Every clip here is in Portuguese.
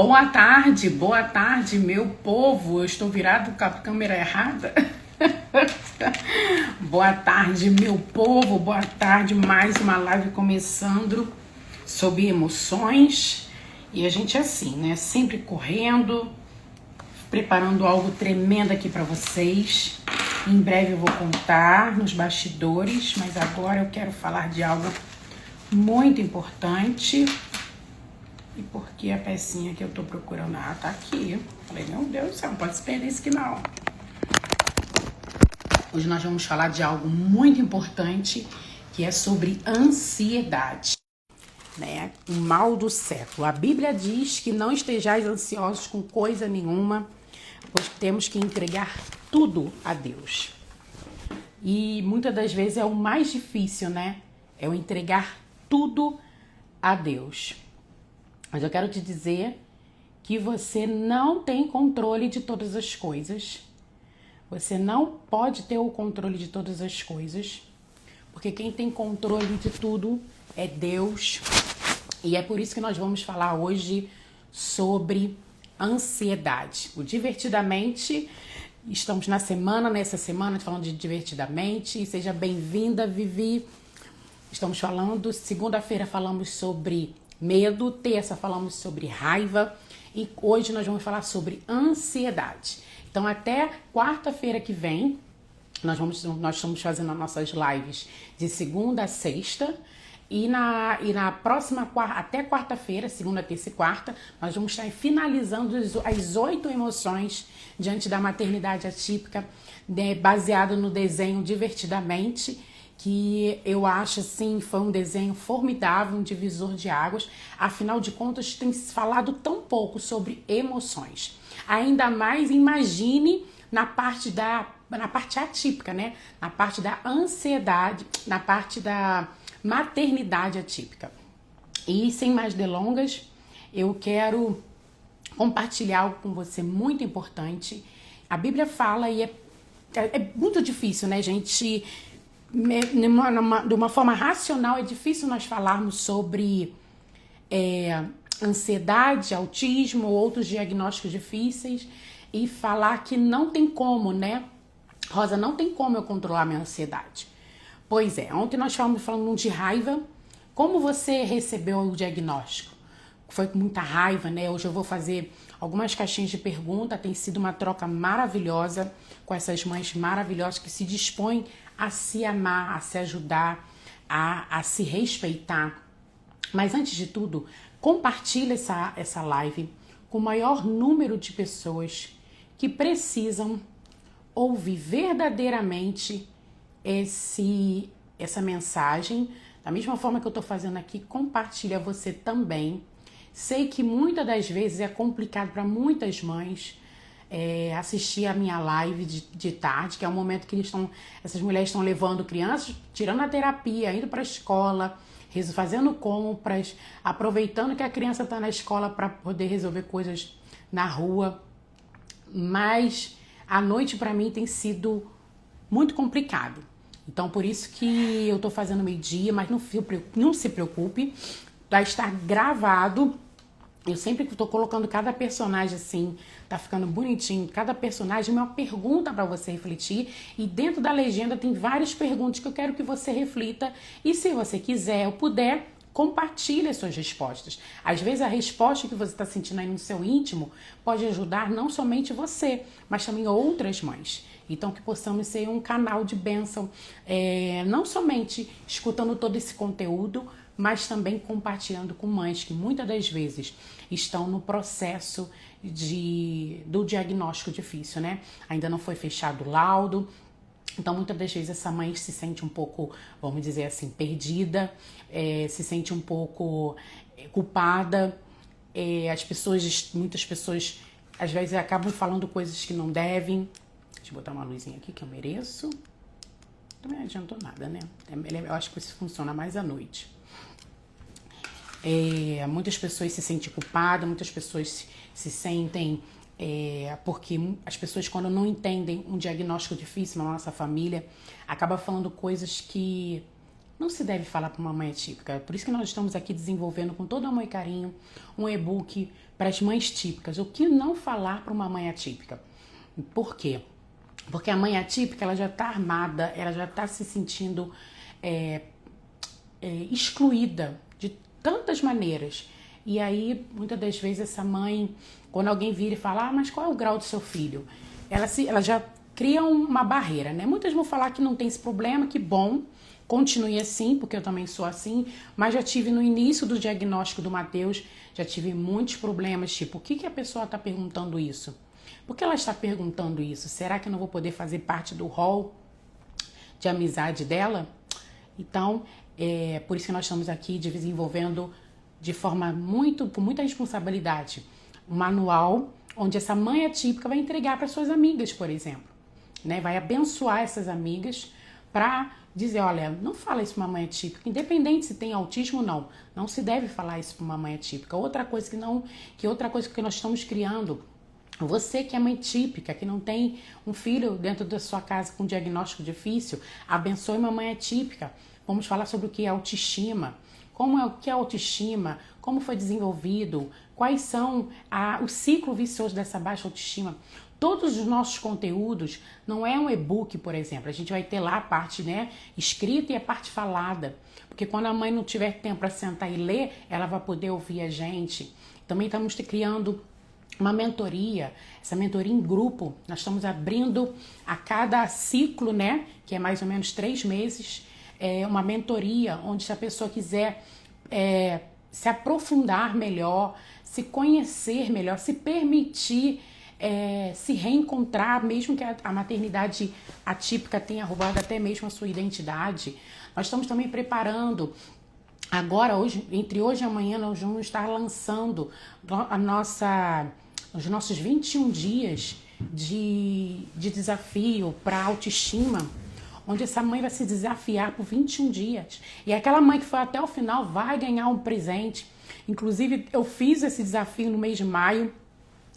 Boa tarde, meu povo. Eu estou virado com a câmera errada. Boa tarde, meu povo. Boa tarde, mais uma live começando sobre emoções. E a gente é assim, né? Sempre correndo, preparando algo tremendo aqui para vocês. Em breve eu vou contar nos bastidores, mas agora eu quero falar de algo muito importante. E porque a pecinha que eu tô procurando, tá aqui. Falei, meu Deus do céu, não pode se perder isso aqui não. Hoje nós vamos falar de algo muito importante, que é sobre ansiedade, né? O mal do século. A Bíblia diz que não estejais ansiosos com coisa nenhuma, pois temos que entregar tudo a Deus. E muitas das vezes é o mais difícil, né? É o entregar tudo a Deus. Mas eu quero te dizer que você não tem controle de todas as coisas. Você não pode ter o controle de todas as coisas, porque quem tem controle de tudo é Deus. E é por isso que nós vamos falar hoje sobre ansiedade. O Divertidamente, estamos nessa semana falando de Divertidamente. Seja bem-vinda, Vivi. Estamos falando, segunda-feira falamos sobre medo, terça falamos sobre raiva e hoje nós vamos falar sobre ansiedade. Então até quarta-feira que vem, nós estamos fazendo as nossas lives de segunda a sexta e na próxima, até quarta-feira, segunda, terça e quarta, nós vamos estar finalizando as 8 emoções diante da maternidade atípica, né, baseado no desenho Divertidamente, que eu acho, assim, foi um desenho formidável, um divisor de águas. Afinal de contas, tem se falado tão pouco sobre emoções. Ainda mais, imagine na parte atípica, né? Na parte da ansiedade, na parte da maternidade atípica. E, sem mais delongas, eu quero compartilhar algo com você muito importante. A Bíblia fala, e é muito difícil, né, gente? De uma forma racional, é difícil nós falarmos sobre ansiedade, autismo ou outros diagnósticos difíceis e falar que não tem como, né? Rosa, não tem como eu controlar minha ansiedade. Pois é, ontem nós estávamos falando de raiva. Como você recebeu o diagnóstico? Foi com muita raiva, né? Hoje eu vou fazer algumas caixinhas de pergunta. Tem sido uma troca maravilhosa com essas mães maravilhosas que se dispõem a se amar, a se ajudar, a se respeitar. Mas antes de tudo, compartilhe essa live com o maior número de pessoas que precisam ouvir verdadeiramente essa mensagem. Da mesma forma que eu estou fazendo aqui, compartilha você também. Sei que muitas das vezes é complicado para muitas mães assistir a minha live de tarde, que é o momento que essas mulheres estão levando crianças, tirando a terapia, indo para a escola, fazendo compras, aproveitando que a criança está na escola para poder resolver coisas na rua. Mas a noite para mim tem sido muito complicado. Então por isso que eu tô fazendo meio-dia, mas não se preocupe, vai estar gravado. Eu sempre tô colocando cada personagem assim, tá ficando bonitinho. Cada personagem é uma pergunta para você refletir. E dentro da legenda tem várias perguntas que eu quero que você reflita. E se você quiser ou puder, compartilhe as suas respostas. Às vezes a resposta que você está sentindo aí no seu íntimo pode ajudar não somente você, mas também outras mães. Então que possamos ser um canal de bênção, não somente escutando todo esse conteúdo, mas também compartilhando com mães que muitas das vezes estão no processo do diagnóstico difícil, né? Ainda não foi fechado o laudo. Então, muitas das vezes essa mãe se sente um pouco, vamos dizer assim, perdida, se sente um pouco culpada. Muitas pessoas, às vezes, acabam falando coisas que não devem. Deixa eu botar uma luzinha aqui que eu mereço. Também não adiantou nada, né? Eu acho que isso funciona mais à noite. Muitas pessoas se sentem culpadas, muitas pessoas se sentem... porque as pessoas, quando não entendem um diagnóstico difícil na nossa família, acabam falando coisas que não se deve falar para uma mãe atípica. Por isso que nós estamos aqui desenvolvendo com todo amor e carinho um e-book para as mães típicas. O que não falar para uma mãe atípica? Por quê? Porque a mãe atípica, ela já está armada, ela já está se sentindo excluída de tantas maneiras. E aí, muitas das vezes, essa mãe, quando alguém vira e fala, mas qual é o grau do seu filho? Ela já cria uma barreira, né? Muitas vão falar que não tem esse problema, que bom, continue assim, porque eu também sou assim, mas já tive no início do diagnóstico do Mateus, já tive muitos problemas, tipo, o que a pessoa está perguntando isso? Por que ela está perguntando isso? Será que eu não vou poder fazer parte do hall de amizade dela? Então, por isso que nós estamos aqui desenvolvendo de forma com muita responsabilidade um manual onde essa mãe atípica vai entregar para suas amigas, por exemplo, né? Vai abençoar essas amigas para dizer, olha, não fala isso para uma mãe atípica, independente se tem autismo ou não se deve falar isso para uma mãe atípica. Outra coisa que nós estamos criando, você que é mãe típica, que não tem um filho dentro da sua casa com diagnóstico difícil, abençoe uma mãe atípica. Vamos falar sobre o que é autoestima, o que é autoestima, como foi desenvolvido, quais são o ciclo vicioso dessa baixa autoestima. Todos os nossos conteúdos, não é um e-book, por exemplo, a gente vai ter lá a parte, né, escrita e a parte falada, porque quando a mãe não tiver tempo para sentar e ler, ela vai poder ouvir a gente. Também estamos criando uma mentoria, essa mentoria em grupo, nós estamos abrindo a cada ciclo, né, que é mais ou menos 3 meses, uma mentoria onde se a pessoa quiser se aprofundar melhor, se conhecer melhor, se permitir se reencontrar, mesmo que a maternidade atípica tenha roubado até mesmo a sua identidade. Nós estamos também preparando. Agora, entre hoje e amanhã, nós vamos estar lançando os nossos 21 dias de desafio para autoestima, onde essa mãe vai se desafiar por 21 dias. E aquela mãe que foi até o final vai ganhar um presente. Inclusive, eu fiz esse desafio no mês de maio.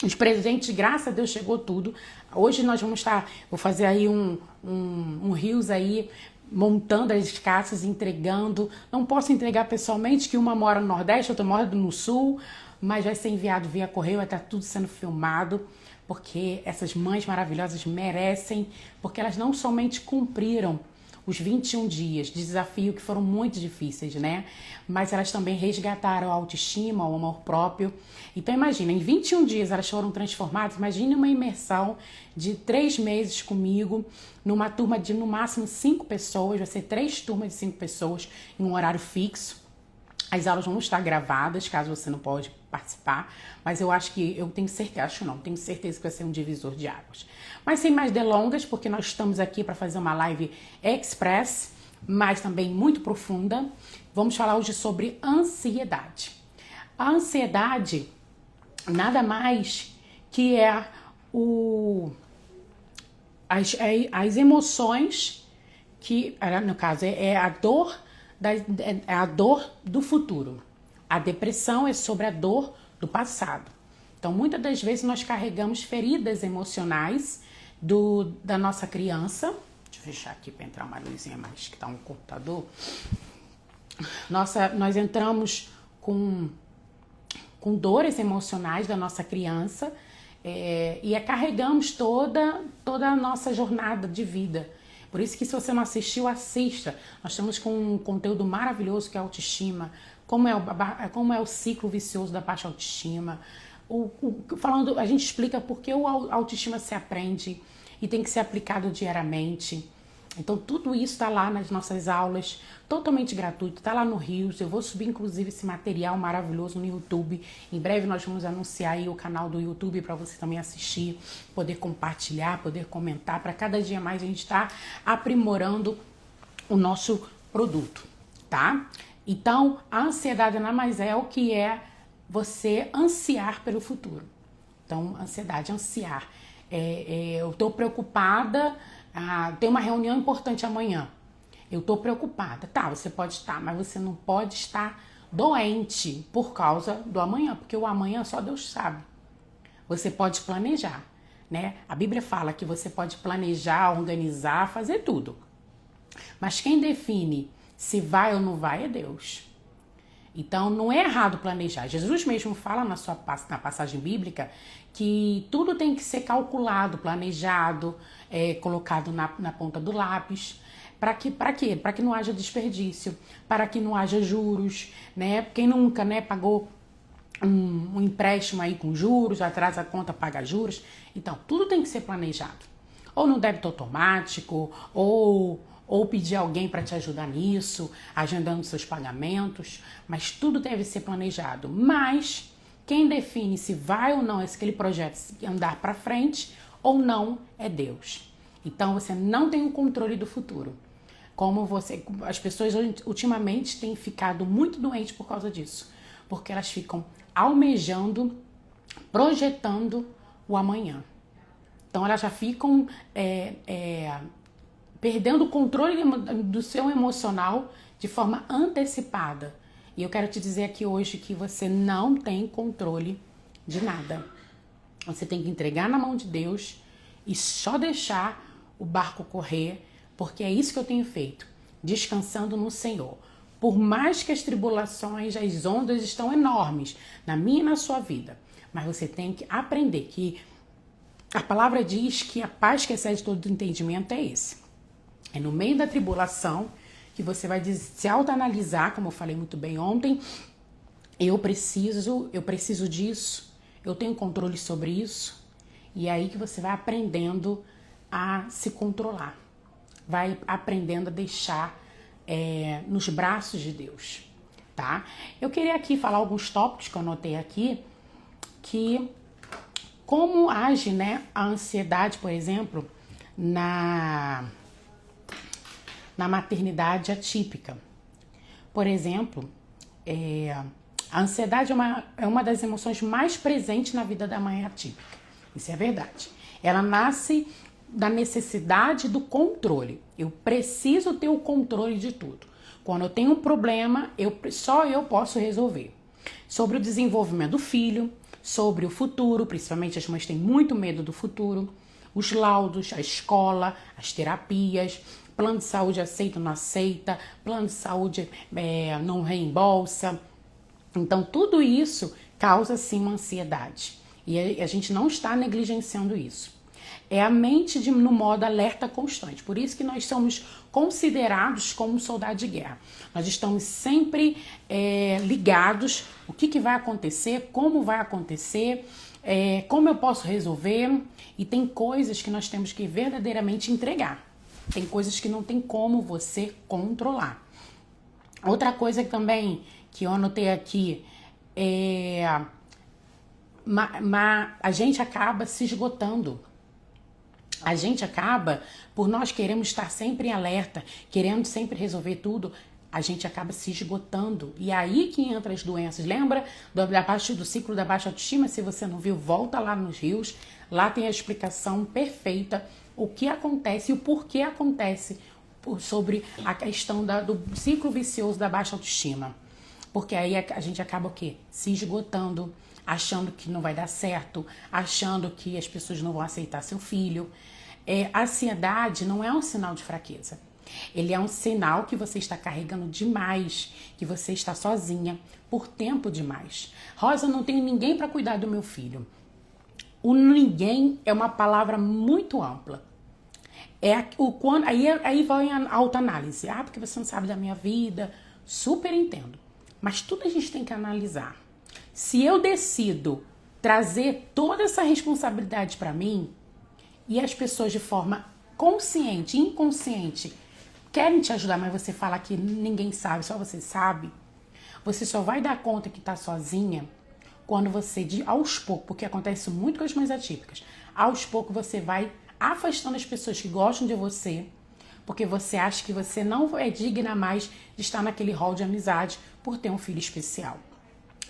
Os presentes, graças a Deus, chegou tudo. Hoje nós vou fazer aí um reels aí, montando as caixas, entregando. Não posso entregar pessoalmente, que uma mora no Nordeste, outra mora no Sul, mas vai ser enviado via correio, vai estar tudo sendo filmado, porque essas mães maravilhosas merecem, porque elas não somente cumpriram os 21 dias de desafio, que foram muito difíceis, né? Mas elas também resgataram a autoestima, o amor próprio. Então imagina, em 21 dias elas foram transformadas. Imagine uma imersão de 3 meses comigo, numa turma de no máximo 5 pessoas, vai ser 3 turmas de 5 pessoas, em um horário fixo. As aulas vão estar gravadas, caso você não pode participar, mas tenho certeza que vai ser um divisor de águas. Mas sem mais delongas, porque nós estamos aqui para fazer uma live express, mas também muito profunda, vamos falar hoje sobre ansiedade. A ansiedade nada mais que as emoções que, no caso, é a dor do futuro. A depressão é sobre a dor do passado. Então, muitas das vezes nós carregamos feridas emocionais da nossa criança. Deixa eu fechar aqui para entrar uma luzinha mais, que está um computador. Nós entramos com dores emocionais da nossa criança e carregamos toda a nossa jornada de vida. Por isso que, se você não assistiu, assista. Nós estamos com um conteúdo maravilhoso que é a autoestima, como é o ciclo vicioso da baixa autoestima. A gente explica por que a autoestima se aprende e tem que ser aplicado diariamente. Então, tudo isso está lá nas nossas aulas, totalmente gratuito, está lá no Reels. Eu vou subir, inclusive, esse material maravilhoso no YouTube. Em breve nós vamos anunciar aí o canal do YouTube para você também assistir, poder compartilhar, poder comentar. Para cada dia mais a gente está aprimorando o nosso produto, tá? Então, a ansiedade nada mais é o que é você ansiar pelo futuro. Então, ansiedade, ansiar. Eu estou preocupada, tem uma reunião importante amanhã. Eu estou preocupada. Tá, você pode estar, mas você não pode estar doente por causa do amanhã, porque o amanhã só Deus sabe. Você pode planejar, né? A Bíblia fala que você pode planejar, organizar, fazer tudo. Mas quem define Se vai ou não vai, é Deus. Então, não é errado planejar. Jesus mesmo fala na passagem bíblica que tudo tem que ser calculado, planejado, colocado na ponta do lápis. Para quê? Para que não haja desperdício, para que não haja juros, né? Quem nunca, né, pagou um empréstimo aí com juros, atrasa a conta, paga juros. Então, tudo tem que ser planejado. Ou no débito automático, ou pedir alguém para te ajudar nisso, agendando seus pagamentos, mas tudo deve ser planejado. Mas quem define se vai ou não aquele projeto andar para frente ou não é Deus. Então você não tem o controle do futuro. As pessoas ultimamente têm ficado muito doentes por causa disso, porque elas ficam almejando, projetando o amanhã. Então elas já ficam perdendo o controle do seu emocional de forma antecipada. E eu quero te dizer aqui hoje que você não tem controle de nada. Você tem que entregar na mão de Deus e só deixar o barco correr, porque é isso que eu tenho feito, descansando no Senhor. Por mais que as tribulações, as ondas estão enormes na minha e na sua vida, mas você tem que aprender que a palavra diz que a paz que excede todo entendimento é esse. É no meio da tribulação que você vai se autoanalisar, como eu falei muito bem ontem. Eu preciso disso, eu tenho controle sobre isso. E é aí que você vai aprendendo a se controlar. Vai aprendendo a deixar nos braços de Deus, tá? Eu queria aqui falar alguns tópicos que eu anotei aqui, que como age, né, a ansiedade, por exemplo, na maternidade atípica. Por exemplo, a ansiedade é uma das emoções mais presentes na vida da mãe atípica. Isso é verdade. Ela nasce da necessidade do controle. Eu preciso ter o controle de tudo. Quando eu tenho um problema, só eu posso resolver. Sobre o desenvolvimento do filho, sobre o futuro, principalmente as mães têm muito medo do futuro, os laudos, a escola, as terapias, plano de saúde aceita ou não aceita, plano de saúde não reembolsa. Então, tudo isso causa, sim, uma ansiedade. E a gente não está negligenciando isso. É a mente no modo alerta constante. Por isso que nós somos considerados como um soldado de guerra. Nós estamos sempre ligados, o que vai acontecer, como vai acontecer, como eu posso resolver. E tem coisas que nós temos que verdadeiramente entregar. Tem coisas que não tem como você controlar. Outra coisa também que eu anotei aqui a gente acaba se esgotando. A gente acaba, por nós queremos estar sempre em alerta, querendo sempre resolver tudo, a gente acaba se esgotando. E aí que entra as doenças. Lembra do ciclo da baixa autoestima? Se você não viu, volta lá nos rios. Lá tem a explicação perfeita, o que acontece e o porquê acontece sobre a questão do ciclo vicioso da baixa autoestima. Porque aí a gente acaba o quê? Se esgotando, achando que não vai dar certo, achando que as pessoas não vão aceitar seu filho. A ansiedade não é um sinal de fraqueza. Ele é um sinal que você está carregando demais, que você está sozinha por tempo demais. Rosa, não tenho ninguém para cuidar do meu filho. O ninguém é uma palavra muito ampla. Aí vai a autoanálise. Porque você não sabe da minha vida. Super entendo. Mas tudo a gente tem que analisar. Se eu decido trazer toda essa responsabilidade para mim e as pessoas de forma consciente, inconsciente, querem te ajudar, mas você fala que ninguém sabe, só você sabe, você só vai dar conta que tá sozinha quando você, aos poucos, porque acontece muito com as mães atípicas, aos poucos você vai afastando as pessoas que gostam de você, porque você acha que você não é digna mais de estar naquele hall de amizade por ter um filho especial.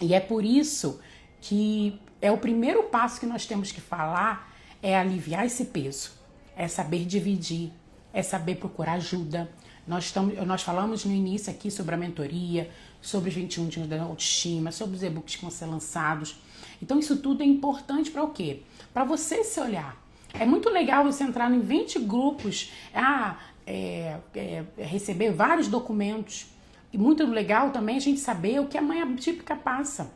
E é por isso que é o primeiro passo que nós temos que falar, é aliviar esse peso, é saber dividir, é saber procurar ajuda. Nós falamos no início aqui sobre a mentoria, sobre os 21 dias da autoestima, sobre os e-books que vão ser lançados. Então isso tudo é importante para o quê? Para você se olhar. É muito legal você entrar em 20 grupos, receber vários documentos. E muito legal também a gente saber o que a mãe atípica passa.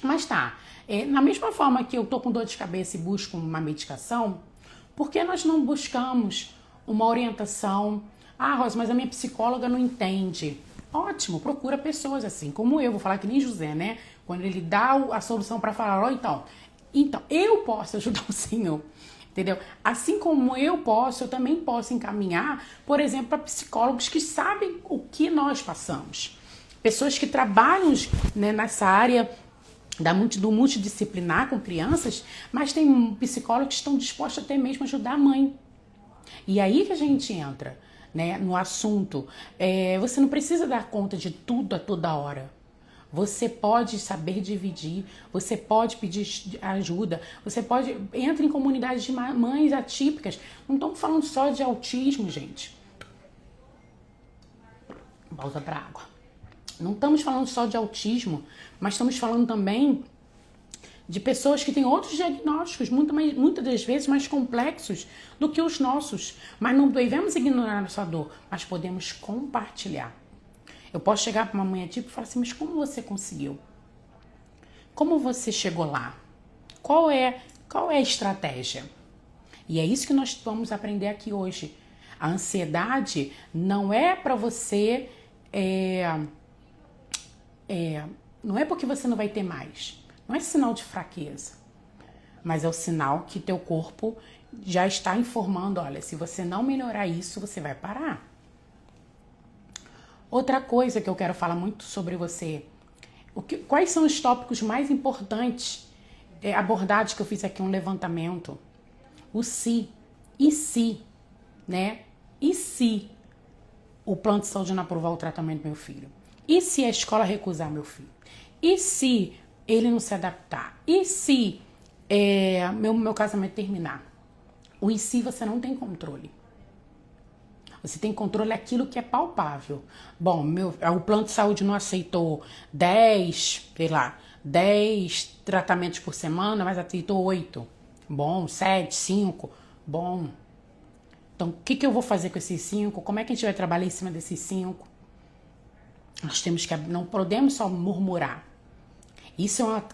Mas na mesma forma que eu tô com dor de cabeça e busco uma medicação, por que nós não buscamos uma orientação? Ah, Rosa, mas a minha psicóloga não entende. Ótimo, procura pessoas assim, como eu, vou falar que nem José, né? Quando ele dá a solução para falar, ó, então, eu posso ajudar o Senhor, entendeu? Assim como eu também posso encaminhar, por exemplo, para psicólogos que sabem o que nós passamos. Pessoas que trabalham, né, nessa área do multidisciplinar com crianças, mas tem psicólogos que estão dispostos até mesmo a ajudar a mãe. E aí que a gente entra, né, no assunto. Você não precisa dar conta de tudo a toda hora. Você pode saber dividir, você pode pedir ajuda, você pode... Entra em comunidades de mães atípicas. Não estamos falando só de autismo, gente. Volta para água. Não estamos falando só de autismo, mas estamos falando também de pessoas que têm outros diagnósticos, muitas das vezes mais complexos do que os nossos. Mas não devemos ignorar a nossa dor, mas podemos compartilhar. Eu posso chegar para uma mãe atípica e falar assim, mas como você conseguiu? Como você chegou lá? Qual é a estratégia? E é isso que nós vamos aprender aqui hoje. A ansiedade não é para você... não é porque você não vai ter mais. Não é sinal de fraqueza. Mas é o sinal que teu corpo já está informando, olha, se você não melhorar isso, você vai parar. Outra coisa que eu quero falar muito sobre você. Quais são os tópicos mais importantes abordados, que eu fiz aqui um levantamento? O se. E se, né? E se o plano de saúde não aprovar o tratamento do meu filho? E se a escola recusar meu filho? E se ele não se adaptar? E se meu casamento terminar? O e se você não tem controle. Você tem controle daquilo que é palpável. Bom, o plano de saúde não aceitou 10 tratamentos por semana, mas aceitou 8. Bom, 7, 5. Bom. Então, o que eu vou fazer com esses 5? Como é que a gente vai trabalhar em cima desses 5? Não podemos só murmurar.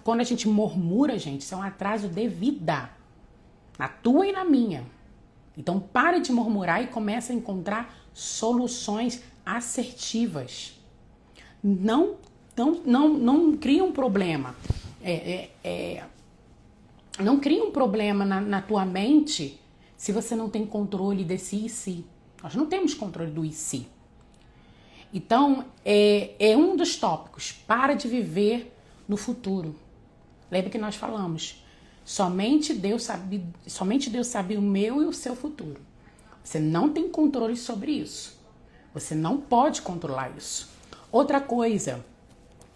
Quando a gente murmura, gente, isso é um atraso de vida. Na tua e na minha. Então, pare de murmurar e comece a encontrar soluções assertivas. Não crie um problema. Não crie um problema na tua mente se você não tem controle desse e se. Nós não temos controle do e se. Então, é um dos tópicos. Para de viver no futuro. Lembra que nós falamos... Somente Deus sabe o meu e o seu futuro. Você não tem controle sobre isso. Você não pode controlar isso. Outra coisa,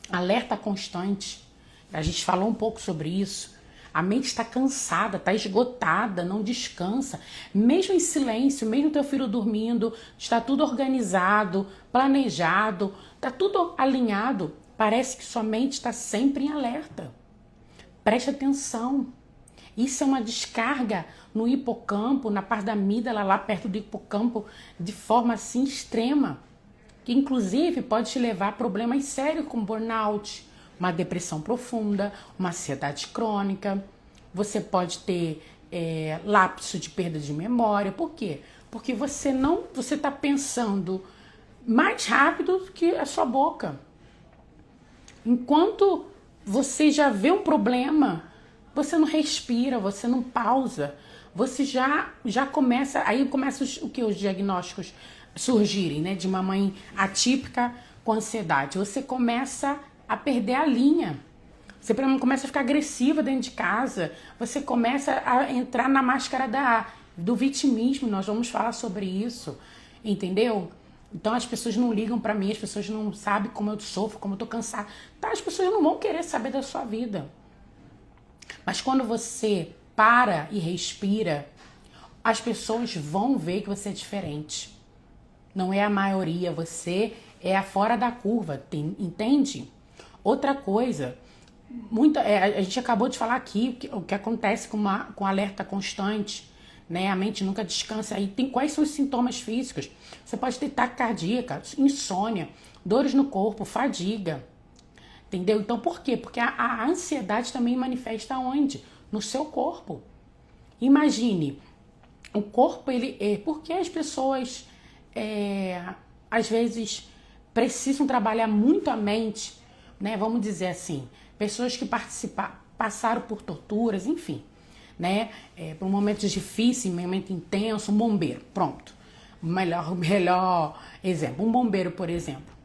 alerta constante. A gente falou um pouco sobre isso. A mente está cansada, está esgotada, não descansa. Mesmo em silêncio, mesmo teu filho dormindo, está tudo organizado, planejado, está tudo alinhado. Parece que sua mente está sempre em alerta. Preste atenção. Isso é uma descarga no hipocampo, na parte da amígdala, lá perto do hipocampo, de forma assim extrema, que inclusive pode te levar a problemas sérios como burnout, uma depressão profunda, uma ansiedade crônica. Você pode ter lapso de perda de memória. Por quê? Porque você está pensando mais rápido do que a sua boca. Enquanto você já vê um problema, você não respira, você não pausa, você já começa, aí começa os diagnósticos surgirem, né, de uma mãe atípica com ansiedade. Você começa a perder a linha, você começa a ficar agressiva dentro de casa, você começa a entrar na máscara do vitimismo. Nós vamos falar sobre isso, entendeu? Então as pessoas não ligam pra mim, as pessoas não sabem como eu sofro, como eu tô cansada. Tá, as pessoas não vão querer saber da sua vida. Mas quando você para e respira, as pessoas vão ver que você é diferente. Não é a maioria, você é a fora da curva, entende? Outra coisa, a gente acabou de falar aqui o que acontece com alerta constante, né? A mente nunca descansa. Aí tem quais são os sintomas físicos? Você pode ter taquicardia, insônia, dores no corpo, fadiga, entendeu? Então por quê? Porque a ansiedade também manifesta onde? No seu corpo. Imagine, o corpo, por que as pessoas às vezes precisam trabalhar muito a mente, né? Vamos dizer assim, pessoas que passaram por torturas, enfim, né? Por momentos difíceis, um momento intenso, um bombeiro, pronto. Melhor exemplo, um bombeiro, por exemplo.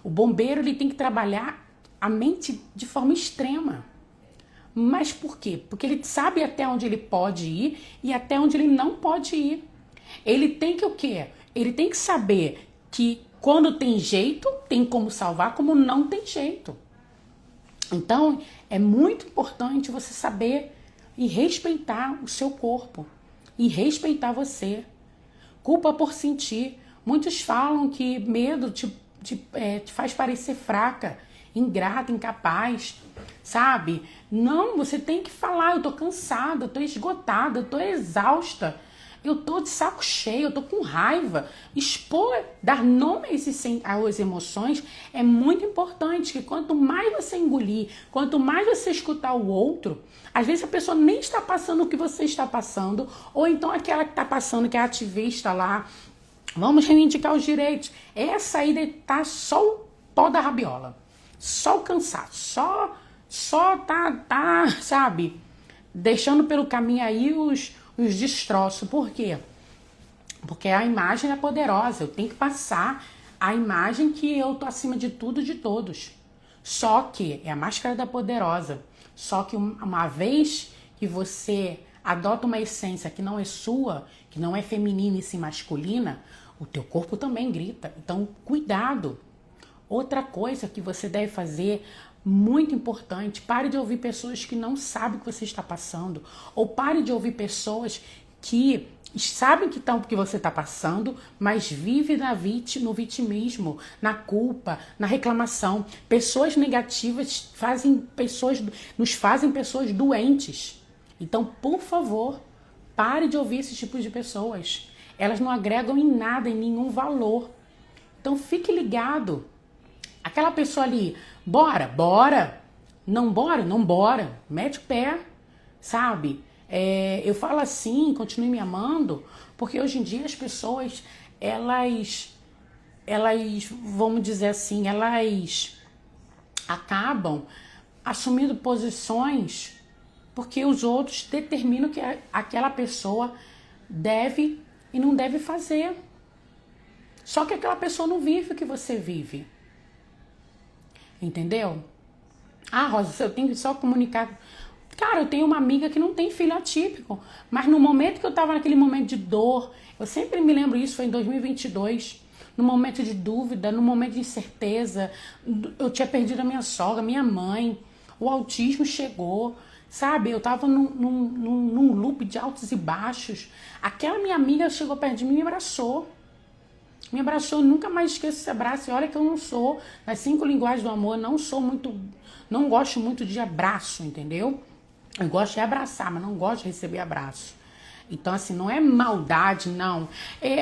O bombeiro, ele tem que trabalhar a mente de forma extrema. Mas por quê? Porque ele sabe até onde ele pode ir e até onde ele não pode ir. Ele tem que o quê? Ele tem que saber que quando tem jeito, tem como salvar, como não tem jeito. Então, é muito importante você saber e respeitar o seu corpo e respeitar você. Culpa por sentir. Muitos falam que medo te faz parecer fraca, ingrata, incapaz, sabe? Não, você tem que falar, eu tô cansada, eu tô esgotada, eu tô exausta, eu tô de saco cheio, eu tô com raiva. Expor, dar nome às emoções é muito importante, que quanto mais você engolir, quanto mais você escutar o outro, às vezes a pessoa nem está passando o que você está passando, ou então aquela que está passando, que é ativista lá, vamos reivindicar os direitos. Essa aí tá só o pó da rabiola, só o cansaço, só tá, sabe, deixando pelo caminho aí os destroços. Por quê? Porque a imagem é poderosa. Eu tenho que passar a imagem que eu tô acima de tudo e de todos. Só que é a máscara da poderosa. Só que uma vez que você adota uma essência que não é sua, que não é feminina e sim masculina, o teu corpo também grita. Então, cuidado. Outra coisa que você deve fazer, muito importante, pare de ouvir pessoas que não sabem o que você está passando, ou pare de ouvir pessoas que sabem que você está passando, mas vive no vitimismo, na culpa, na reclamação. Pessoas negativas nos fazem pessoas doentes. Então, por favor, pare de ouvir esse tipo de pessoas. Elas não agregam em nada, em nenhum valor. Então, fique ligado. Aquela pessoa ali, bora. Não bora, não bora. Mete o pé, sabe? Eu falo assim, continue me amando, porque hoje em dia as pessoas, elas, vamos dizer assim, elas acabam assumindo posições porque os outros determinam que aquela pessoa deve e não deve fazer. Só que aquela pessoa não vive o que você vive. Entendeu? Ah, Rosa, eu tenho que só comunicar. Cara, eu tenho uma amiga que não tem filho atípico, mas no momento que eu tava naquele momento de dor, eu sempre me lembro isso, foi em 2022, no momento de dúvida, no momento de incerteza, eu tinha perdido a minha sogra, minha mãe, o autismo chegou, sabe? Eu tava num loop de altos e baixos. Aquela minha amiga chegou perto de mim e me abraçou. Me abraçou, nunca mais esqueço esse abraço. E olha que eu não sou, nas 5 linguagens do amor, não gosto muito de abraço, entendeu? Eu gosto de abraçar, mas não gosto de receber abraço. Então, assim, não é maldade, não.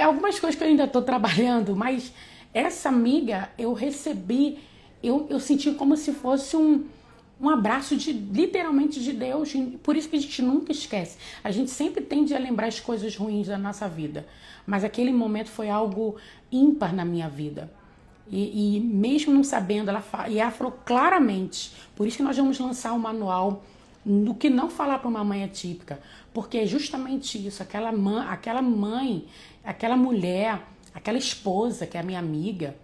Algumas coisas que eu ainda tô trabalhando, mas essa amiga, eu recebi, eu senti como se fosse um abraço literalmente de Deus. Por isso que a gente nunca esquece. A gente sempre tende a lembrar as coisas ruins da nossa vida. Mas aquele momento foi algo ímpar na minha vida. E mesmo não sabendo, ela falou claramente. Por isso que nós vamos lançar um manual do que não falar para uma mãe atípica. Porque é justamente isso. Aquela mãe, aquela mulher, aquela esposa que é a minha amiga,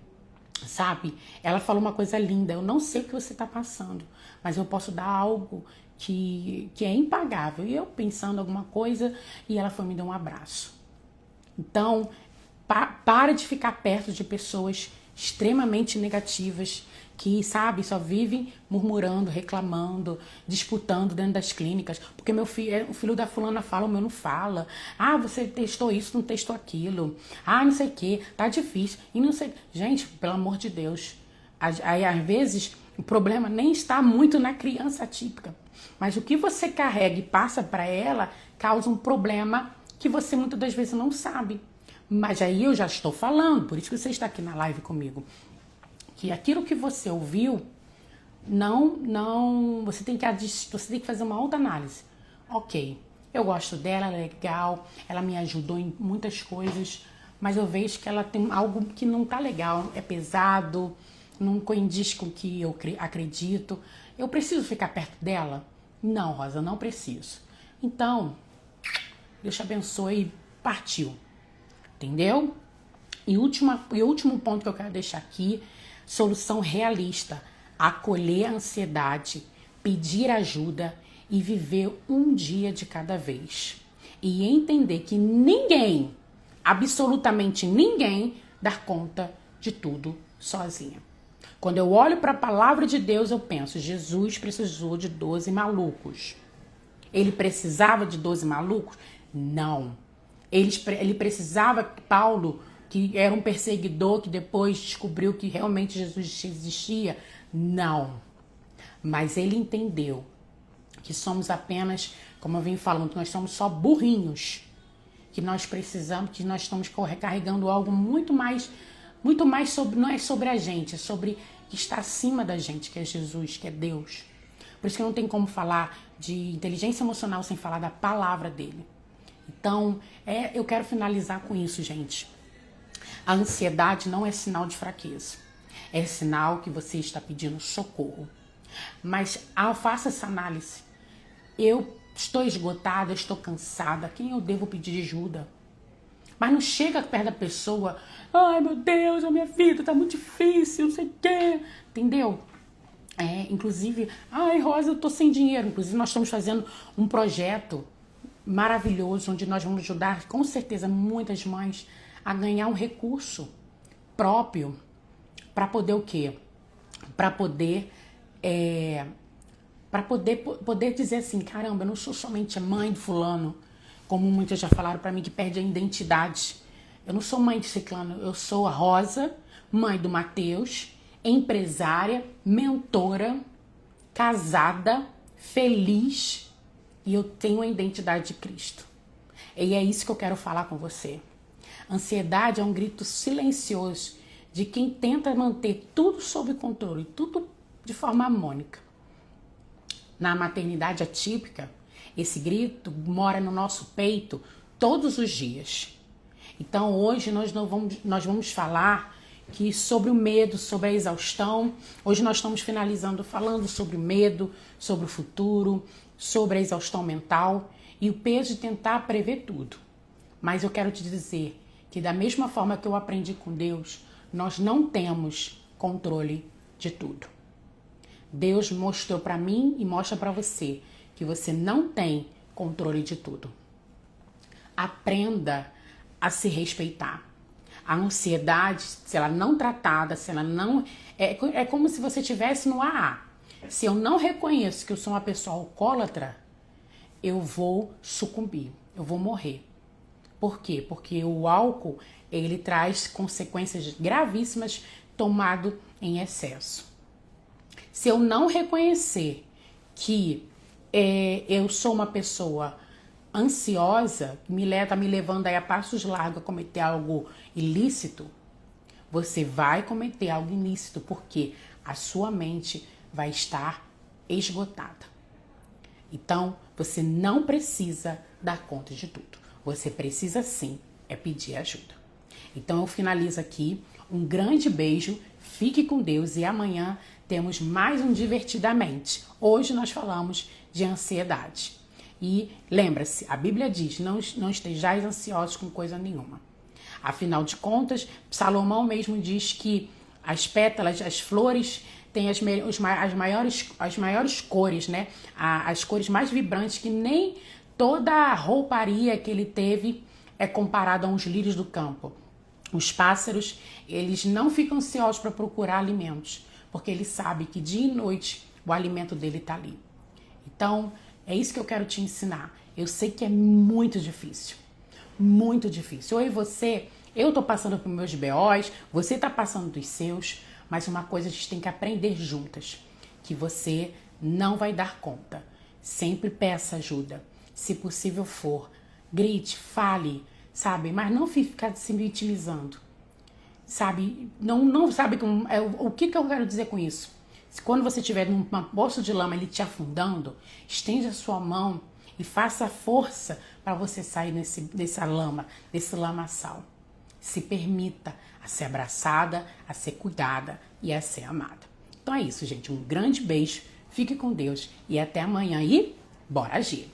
sabe? Ela falou uma coisa linda. Eu não sei o que você está passando, mas eu posso dar algo que é impagável. E eu pensando alguma coisa, e ela foi me dar um abraço. Então, para de ficar perto de pessoas extremamente negativas, que, sabe, só vivem murmurando, reclamando, disputando dentro das clínicas, porque o filho da fulana fala, o meu não fala. Ah, você testou isso, não testou aquilo. Ah, não sei o que, tá difícil. E não sei. Gente, pelo amor de Deus. Aí, às vezes, o problema nem está muito na criança atípica, mas o que você carrega e passa para ela causa um problema que você muitas das vezes não sabe. Mas aí eu já estou falando, por isso que você está aqui na live comigo, que aquilo que você ouviu, você tem que fazer uma outra análise. Ok, eu gosto dela, ela é legal, ela me ajudou em muitas coisas, mas eu vejo que ela tem algo que não tá legal, é pesado, não condiz com o que eu acredito. Eu preciso ficar perto dela? Não, Rosa, não preciso. Então, Deus te abençoe, partiu. Entendeu? E último ponto que eu quero deixar aqui, solução realista, acolher a ansiedade, pedir ajuda e viver um dia de cada vez. E entender que ninguém, absolutamente ninguém, dá conta de tudo sozinha. Quando eu olho para a palavra de Deus, eu penso, Jesus precisou de 12 malucos. Ele precisava de 12 malucos? Não. Ele precisava, Paulo, que era um perseguidor, que depois descobriu que realmente Jesus existia? Não. Mas ele entendeu que somos apenas, como eu vim falando, nós somos só burrinhos, que nós precisamos, que nós estamos carregando algo muito mais sobre, não é sobre a gente, é sobre que está acima da gente, que é Jesus, que é Deus. Por isso que não tem como falar de inteligência emocional sem falar da palavra dele. Então, eu quero finalizar com isso, gente. A ansiedade não é sinal de fraqueza. É sinal que você está pedindo socorro. Mas faça essa análise. Eu estou esgotada, eu estou cansada. Quem eu devo pedir ajuda? Mas não chega perto da pessoa. Ai, meu Deus, a minha vida tá muito difícil, não sei o quê. Entendeu? Inclusive, ai, Rosa, eu tô sem dinheiro. Inclusive, nós estamos fazendo um projeto maravilhoso, onde nós vamos ajudar, com certeza, muitas mães a ganhar um recurso próprio para poder o quê? Para poder poder dizer assim, caramba, eu não sou somente a mãe do fulano, como muitas já falaram para mim, que perde a identidade. Eu não sou mãe de ciclano, eu sou a Rosa, mãe do Matheus, empresária, mentora, casada, feliz, e eu tenho a identidade de Cristo. E é isso que eu quero falar com você. Ansiedade é um grito silencioso de quem tenta manter tudo sob controle, tudo de forma harmônica. Na maternidade atípica, esse grito mora no nosso peito todos os dias. Então hoje nós vamos falar sobre o medo, sobre a exaustão. Hoje nós estamos falando sobre o medo, sobre o futuro, sobre a exaustão mental e o peso de tentar prever tudo. Mas eu quero te dizer que da mesma forma que eu aprendi com Deus, nós não temos controle de tudo. Deus mostrou para mim e mostra para você que você não tem controle de tudo. Aprenda a se respeitar. A ansiedade, se ela não tratada, se ela não... É como se você estivesse no AA. Se eu não reconheço que eu sou uma pessoa alcoólatra, eu vou sucumbir, eu vou morrer. Por quê? Porque o álcool, ele traz consequências gravíssimas tomado em excesso. Se eu não reconhecer que eu sou uma pessoa ansiosa, tá me levando aí a passos largos a cometer algo ilícito, você vai cometer algo ilícito, porque a sua mente vai estar esgotada. Então, você não precisa dar conta de tudo. Você precisa sim pedir ajuda. Então, eu finalizo aqui. Um grande beijo, fique com Deus e amanhã temos mais um Divertidamente. Hoje nós falamos de ansiedade. E lembra-se, a Bíblia diz, não estejais ansiosos com coisa nenhuma. Afinal de contas, Salomão mesmo diz que as pétalas, as flores, têm as maiores cores, né? As cores mais vibrantes, que nem toda a rouparia que ele teve é comparada a uns lírios do campo. Os pássaros, eles não ficam ansiosos para procurar alimentos, porque eles sabem que dia e noite o alimento dele está ali. Então, é isso que eu quero te ensinar. Eu sei que é muito difícil. Muito difícil. Eu tô passando por meus BOs, você tá passando dos seus, mas uma coisa a gente tem que aprender juntas, que você não vai dar conta. Sempre peça ajuda. Se possível for, grite, fale, sabe? Mas não ficar se vitimizando, sabe? Não sabe o que eu quero dizer com isso? Quando você estiver num poço de lama, ele te afundando, estende a sua mão e faça força para você sair dessa lama, desse lamaçal. Se permita a ser abraçada, a ser cuidada e a ser amada. Então é isso, gente. Um grande beijo, fique com Deus e até amanhã e bora agir!